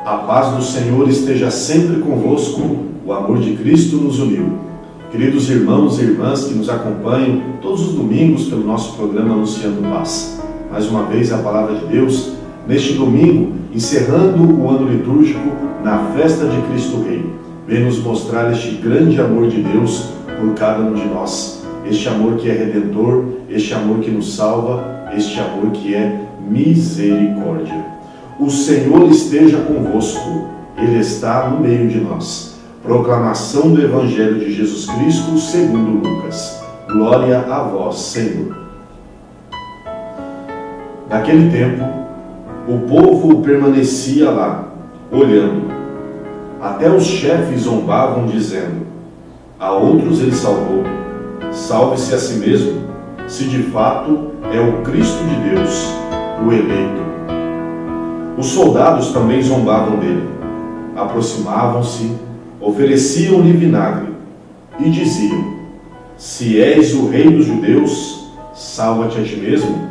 A paz do Senhor esteja sempre convosco, o amor de Cristo nos uniu. Queridos irmãos e irmãs que nos acompanham todos os domingos pelo nosso programa Anunciando Paz. Mais uma vez a palavra de Deus, neste domingo, encerrando o ano litúrgico na festa de Cristo Rei, vem nos mostrar este grande amor de Deus por cada um de nós. Este amor que é redentor, este amor que nos salva, este amor que é misericórdia. O Senhor esteja convosco, Ele está no meio de nós. Proclamação do Evangelho de Jesus Cristo segundo Lucas. Glória a vós, Senhor. Naquele tempo, o povo permanecia lá, olhando. Até os chefes zombavam, dizendo: a outros ele salvou, salve-se a si mesmo, se de fato é o Cristo de Deus, o eleito. Os soldados também zombavam dele, aproximavam-se, ofereciam-lhe vinagre e diziam: se és o rei dos judeus, salva-te a ti mesmo.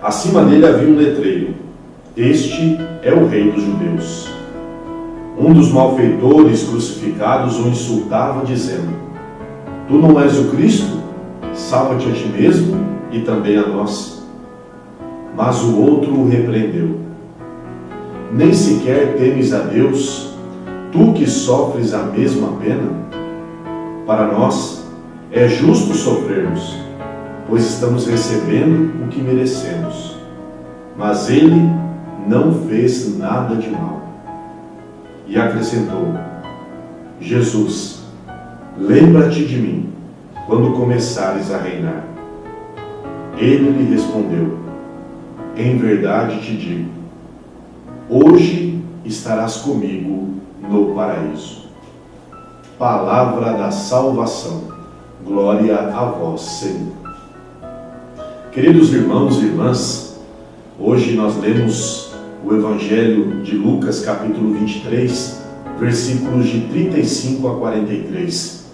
Acima dele havia um letreiro: este é o rei dos judeus. Um dos malfeitores crucificados o insultava, dizendo: tu não és o Cristo? Salva-te a ti mesmo e também a nós. Mas o outro o repreendeu: nem sequer temes a Deus, tu que sofres a mesma pena? Para nós é justo sofrermos, pois estamos recebendo o que merecemos. Mas ele não fez nada de mal. E acrescentou: Jesus, lembra-te de mim quando começares a reinar. Ele lhe respondeu: em verdade te digo, hoje estarás comigo no paraíso. Palavra da salvação. Glória a vós, Senhor. Queridos irmãos e irmãs, hoje nós lemos o Evangelho de Lucas, capítulo 23, versículos de 35 a 43.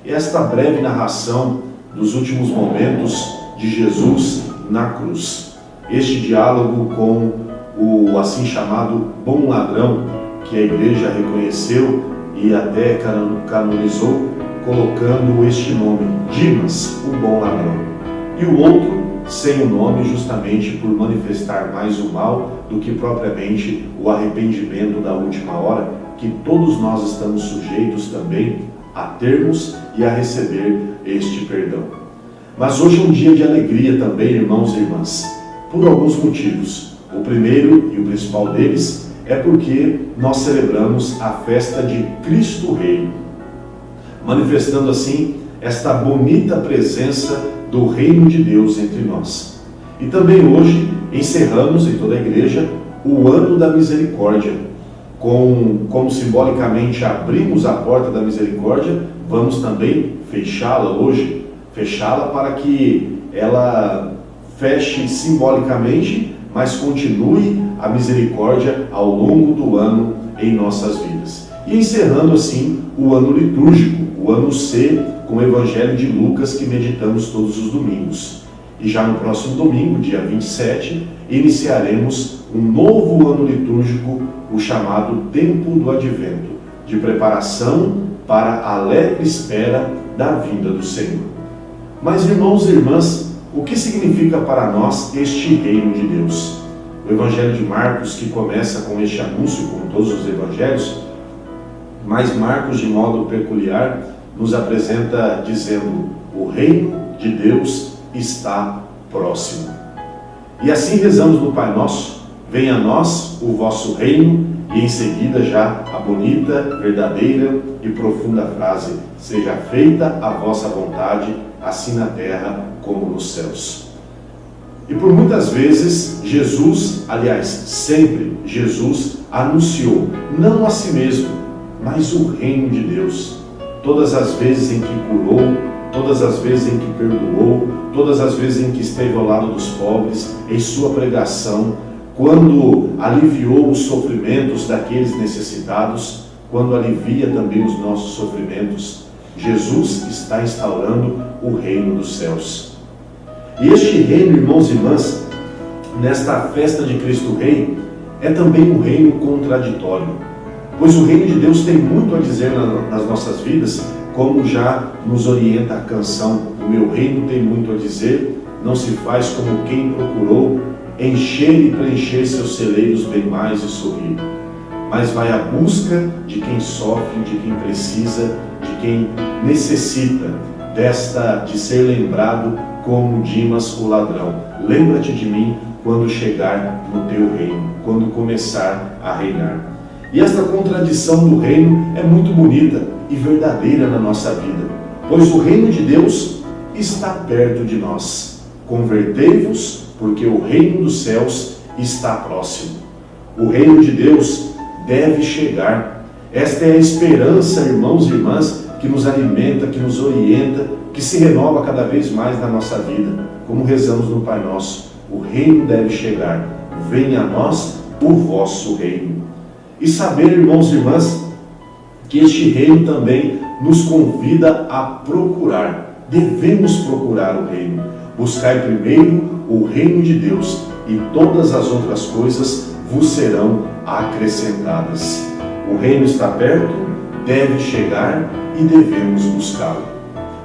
Esta breve narração dos últimos momentos de Jesus na cruz. Este diálogo com o assim chamado bom ladrão, que a igreja reconheceu e até canonizou, colocando este nome, Dimas, o bom ladrão. E o outro, sem o nome, justamente por manifestar mais o mal do que propriamente o arrependimento da última hora, que todos nós estamos sujeitos também a termos e a receber este perdão. Mas hoje é um dia de alegria também, irmãos e irmãs, por alguns motivos. O primeiro e o principal deles é porque nós celebramos a festa de Cristo Rei, manifestando assim esta bonita presença do reino de Deus entre nós. E também hoje encerramos em toda a igreja o ano da misericórdia. Como simbolicamente abrimos a porta da misericórdia, vamos também fechá-la hoje, fechá-la para que ela feche simbolicamente, mas continue a misericórdia ao longo do ano em nossas vidas. E encerrando assim o ano litúrgico, o ano C, com o Evangelho de Lucas que meditamos todos os domingos. E já no próximo domingo, dia 27, iniciaremos um novo ano litúrgico, o chamado Tempo do Advento, de preparação para a alegre espera da vinda do Senhor. Mas, irmãos e irmãs, o que significa para nós este reino de Deus? O Evangelho de Marcos, que começa com este anúncio, como todos os evangelhos, mas Marcos, de modo peculiar, nos apresenta dizendo: o reino de Deus está próximo. E assim rezamos no Pai Nosso: venha a nós o vosso reino, e em seguida já a bonita, verdadeira e profunda frase: seja feita a vossa vontade, assim na terra como nos céus. E por muitas vezes Jesus, aliás, sempre Jesus anunciou, não a si mesmo, mas o reino de Deus. Todas as vezes em que curou, todas as vezes em que perdoou, todas as vezes em que esteve ao lado dos pobres, em sua pregação, quando aliviou os sofrimentos daqueles necessitados, quando alivia também os nossos sofrimentos, Jesus está instaurando o reino dos céus. E este reino, irmãos e irmãs, nesta festa de Cristo Rei, é também um reino contraditório, pois o reino de Deus tem muito a dizer nas nossas vidas, como já nos orienta a canção: o meu reino tem muito a dizer, não se faz como quem procurou encher e preencher seus celeiros bem mais e sorrir, mas vai à busca de quem sofre, de quem precisa, de quem necessita de ser lembrado como Dimas o ladrão. Lembra-te de mim quando chegar no teu reino, quando começar a reinar. E esta contradição do reino é muito bonita e verdadeira na nossa vida, pois o reino de Deus está perto de nós. Convertei-vos, porque o reino dos céus está próximo. O reino de Deus deve chegar. Esta é a esperança, irmãos e irmãs, que nos alimenta, que nos orienta, que se renova cada vez mais na nossa vida, como rezamos no Pai Nosso. O reino deve chegar. Venha a nós o vosso reino. E saber, irmãos e irmãs, que este reino também nos convida a procurar. Devemos procurar o reino. Buscai primeiro o reino de Deus, e todas as outras coisas vos serão acrescentadas. O reino está perto, deve chegar e devemos buscá-lo.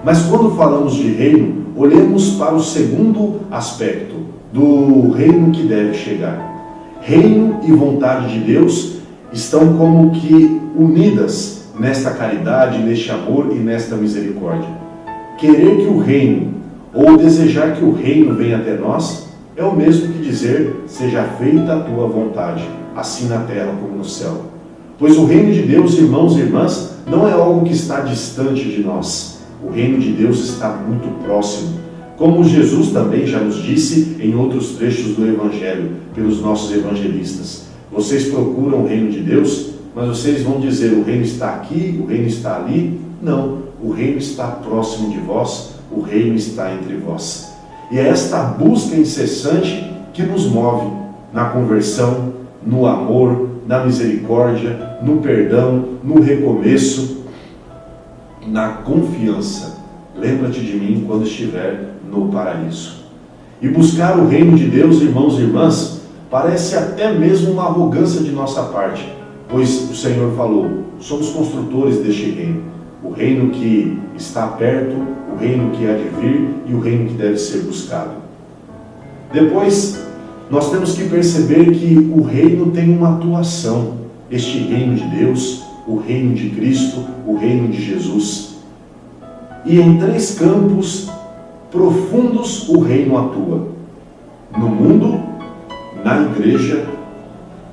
Mas quando falamos de reino, olhemos para o segundo aspecto do reino que deve chegar. Reino e vontade de Deus estão como que unidas nesta caridade, neste amor e nesta misericórdia. Querer que o reino, ou desejar que o reino venha até nós, é o mesmo que dizer: seja feita a tua vontade, assim na terra como no céu. Pois o reino de Deus, irmãos e irmãs, não é algo que está distante de nós. O reino de Deus está muito próximo, como Jesus também já nos disse em outros trechos do Evangelho, pelos nossos evangelistas. Vocês procuram o reino de Deus, mas vocês vão dizer: o reino está aqui, o reino está ali. Não, o reino está próximo de vós, o reino está entre vós. E é esta busca incessante que nos move na conversão, no amor, na misericórdia, no perdão, no recomeço, na confiança. Lembra-te de mim quando estiver no paraíso. E buscar o reino de Deus, irmãos e irmãs, parece até mesmo uma arrogância de nossa parte, pois o Senhor falou: somos construtores deste reino. O reino que está perto, o reino que há de vir e o reino que deve ser buscado. Depois, nós temos que perceber que o reino tem uma atuação. Este reino de Deus, o reino de Cristo, o reino de Jesus. E em 3 campos profundos o reino atua: no mundo, na igreja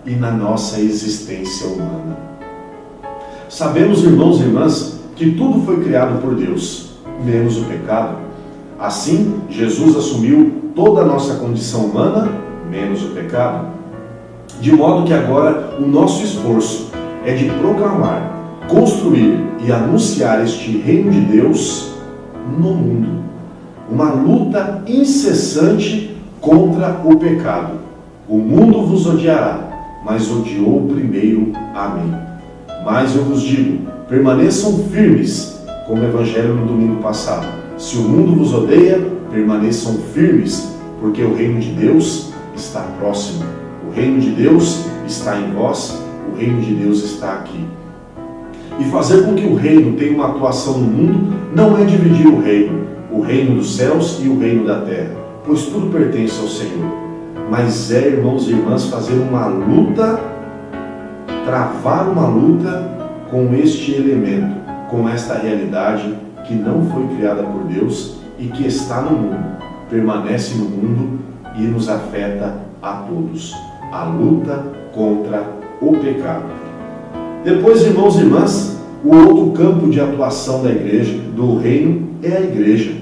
e na nossa existência humana. Sabemos, irmãos e irmãs, que tudo foi criado por Deus, menos o pecado. Assim, Jesus assumiu toda a nossa condição humana, menos o pecado. De modo que agora o nosso esforço é de proclamar, construir e anunciar este reino de Deus no mundo. Uma luta incessante contra o pecado. O mundo vos odiará, mas odiou primeiro a mim. Mas eu vos digo: permaneçam firmes, como o Evangelho no domingo passado. Se o mundo vos odeia, permaneçam firmes, porque o reino de Deus está próximo. O reino de Deus está em vós, o reino de Deus está aqui. E fazer com que o reino tenha uma atuação no mundo não é dividir o reino dos céus e o reino da terra, pois tudo pertence ao Senhor. Mas é, irmãos e irmãs, fazer uma luta, travar uma luta com este elemento, com esta realidade que não foi criada por Deus e que está no mundo, permanece no mundo e nos afeta a todos. A luta contra o pecado. Depois, irmãos e irmãs, o outro campo de atuação da igreja, do reino, é a igreja.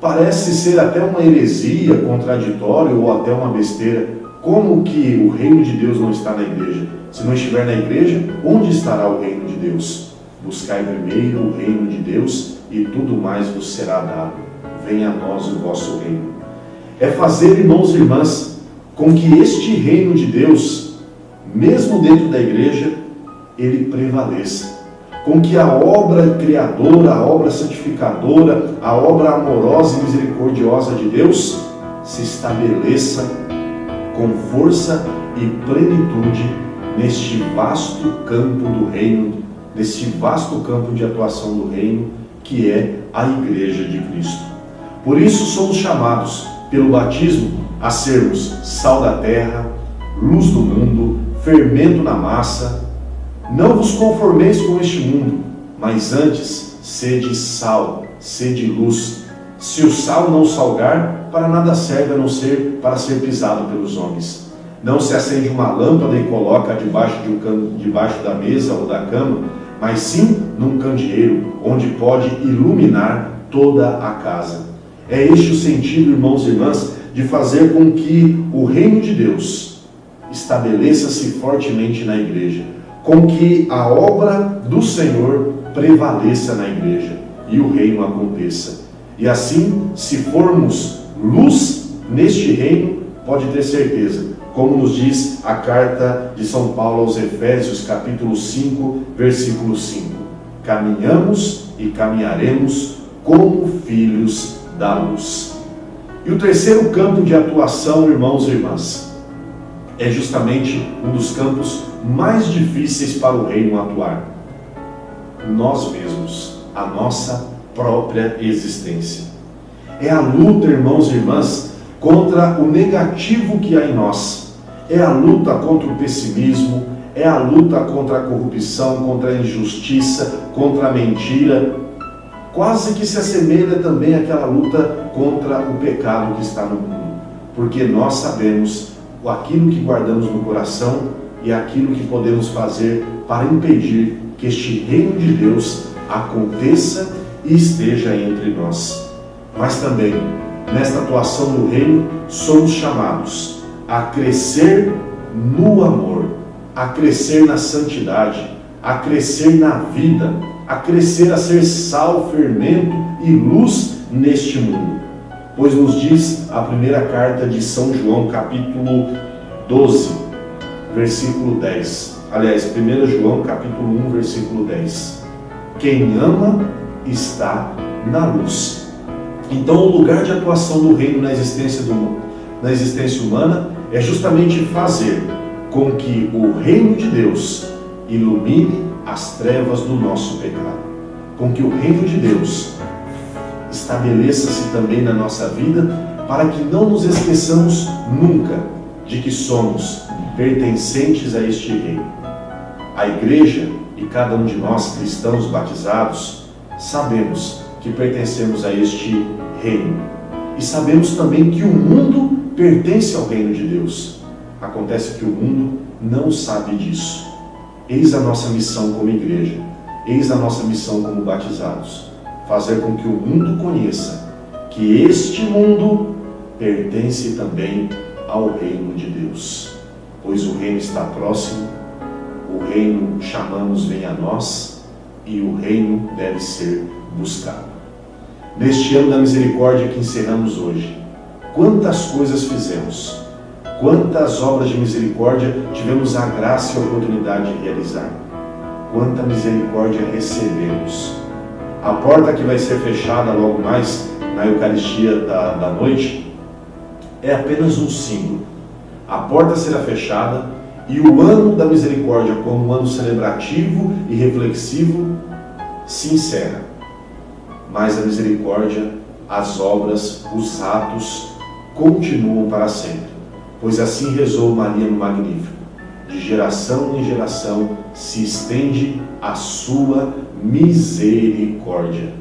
Parece ser até uma heresia, contraditório ou até uma besteira. Como que o reino de Deus não está na igreja? Se não estiver na igreja, onde estará o reino de Deus? Buscai primeiro o reino de Deus e tudo mais vos será dado. Venha a nós o vosso reino. É fazer, irmãos e irmãs, com que este reino de Deus, mesmo dentro da igreja, ele prevaleça. Com que a obra criadora, a obra santificadora, a obra amorosa e misericordiosa de Deus se estabeleça com força e plenitude neste vasto campo do reino, neste vasto campo de atuação do reino, que é a Igreja de Cristo. Por isso somos chamados, pelo batismo, a sermos sal da terra, luz do mundo, fermento na massa. Não vos conformeis com este mundo, mas antes sede sal, sede luz. Se o sal não salgar, para nada serve a não ser para ser pisado pelos homens. Não se acende uma lâmpada e coloca debaixo da mesa ou da cama, mas sim num candeeiro, onde pode iluminar toda a casa. É este o sentido, irmãos e irmãs, de fazer com que o reino de Deus estabeleça-se fortemente na igreja, com que a obra do Senhor prevaleça na igreja e o reino aconteça. E assim, se formos luz neste reino, pode ter certeza, como nos diz a carta de São Paulo aos Efésios, capítulo 5, versículo 5. Caminhamos e caminharemos como filhos da luz. E o terceiro campo de atuação, irmãos e irmãs, é justamente um dos campos mais difíceis para o reino atuar. Nós mesmos, a nossa própria existência. É a luta, irmãos e irmãs, contra o negativo que há em nós. É a luta contra o pessimismo, é a luta contra a corrupção, contra a injustiça, contra a mentira. Quase que se assemelha também àquela luta contra o pecado que está no mundo. Porque nós sabemos aquilo que guardamos no coração e aquilo que podemos fazer para impedir que este reino de Deus aconteça e esteja entre nós. Mas também, nesta atuação no reino, somos chamados a crescer no amor, a crescer na santidade, a crescer na vida, a crescer a ser sal, fermento e luz neste mundo. Pois nos diz a primeira carta de São João, capítulo 12, versículo 10. Aliás, 1 João, capítulo 1, versículo 10. Quem ama está na luz. Então, o lugar de atuação do reino na existência humana é justamente fazer com que o reino de Deus ilumine as trevas do nosso pecado. Com que o reino de Deus estabeleça-se também na nossa vida, para que não nos esqueçamos nunca de que somos pertencentes a este reino. A igreja e cada um de nós, cristãos batizados, sabemos que pertencemos a este reino. E sabemos também que o mundo pertence ao reino de Deus. Acontece que o mundo não sabe disso. Eis a nossa missão como igreja, eis a nossa missão como batizados, fazer com que o mundo conheça que este mundo pertence também ao reino de Deus. Pois o reino está próximo, o reino chamamos vem a nós e o reino deve ser buscado. Neste ano da misericórdia que encerramos hoje, quantas coisas fizemos, quantas obras de misericórdia tivemos a graça e a oportunidade de realizar, quanta misericórdia recebemos. A porta que vai ser fechada logo mais na Eucaristia da noite é apenas um símbolo. A porta será fechada e o ano da misericórdia, como um ano celebrativo e reflexivo, se encerra. Mas a misericórdia, as obras, os atos continuam para sempre. Pois assim rezou Maria no Magnífico: de geração em geração se estende a sua misericórdia.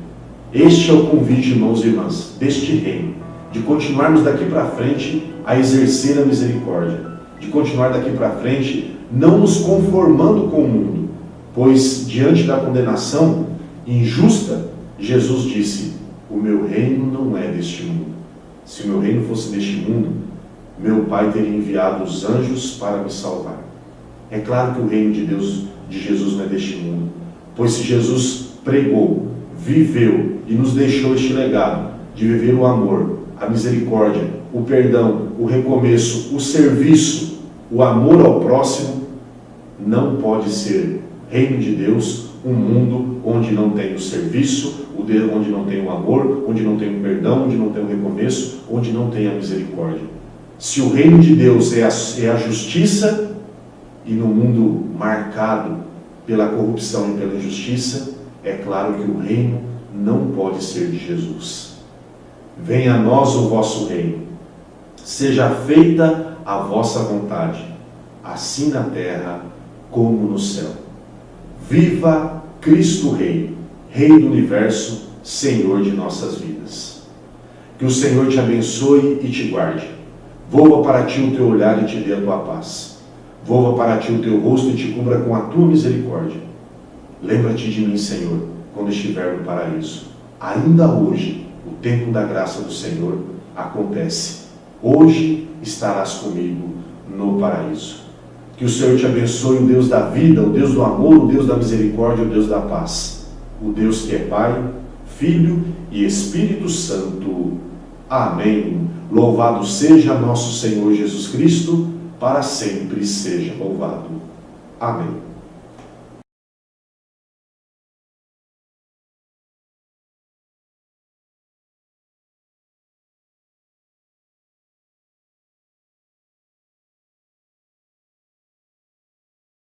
Este é o convite, irmãos e irmãs, deste reino, de continuarmos daqui para frente a exercer a misericórdia, de continuar daqui para frente não nos conformando com o mundo, pois diante da condenação injusta, Jesus disse: o meu reino não é deste mundo. Se o meu reino fosse deste mundo, meu Pai teria enviado os anjos para me salvar. É claro que o reino de Deus, de Jesus, não é deste mundo, pois se Jesus pregou, viveu e nos deixou este legado de viver o amor, a misericórdia, o perdão, o recomeço, o serviço, o amor ao próximo, não pode ser reino de Deus um mundo onde não tem o serviço, onde não tem o amor, onde não tem o perdão, onde não tem o recomeço, onde não tem a misericórdia. Se o reino de Deus é a justiça, e no mundo marcado pela corrupção e pela injustiça, é claro que o reino não pode ser de Jesus. Venha a nós o vosso reino, seja feita a vossa vontade, assim na terra como no céu. Viva Cristo Rei, Rei do universo, Senhor de nossas vidas. Que o Senhor te abençoe e te guarde. Volva para ti o teu olhar e te dê a tua paz. Volva para ti o teu rosto e te cubra com a tua misericórdia. Lembra-te de mim, Senhor, quando estiver no paraíso. Ainda hoje, o tempo da graça do Senhor acontece. Hoje estarás comigo no paraíso. Que o Senhor te abençoe, o Deus da vida, o Deus do amor, o Deus da misericórdia, o Deus da paz. O Deus que é Pai, Filho e Espírito Santo. Amém. Louvado seja nosso Senhor Jesus Cristo, para sempre seja louvado. Amém.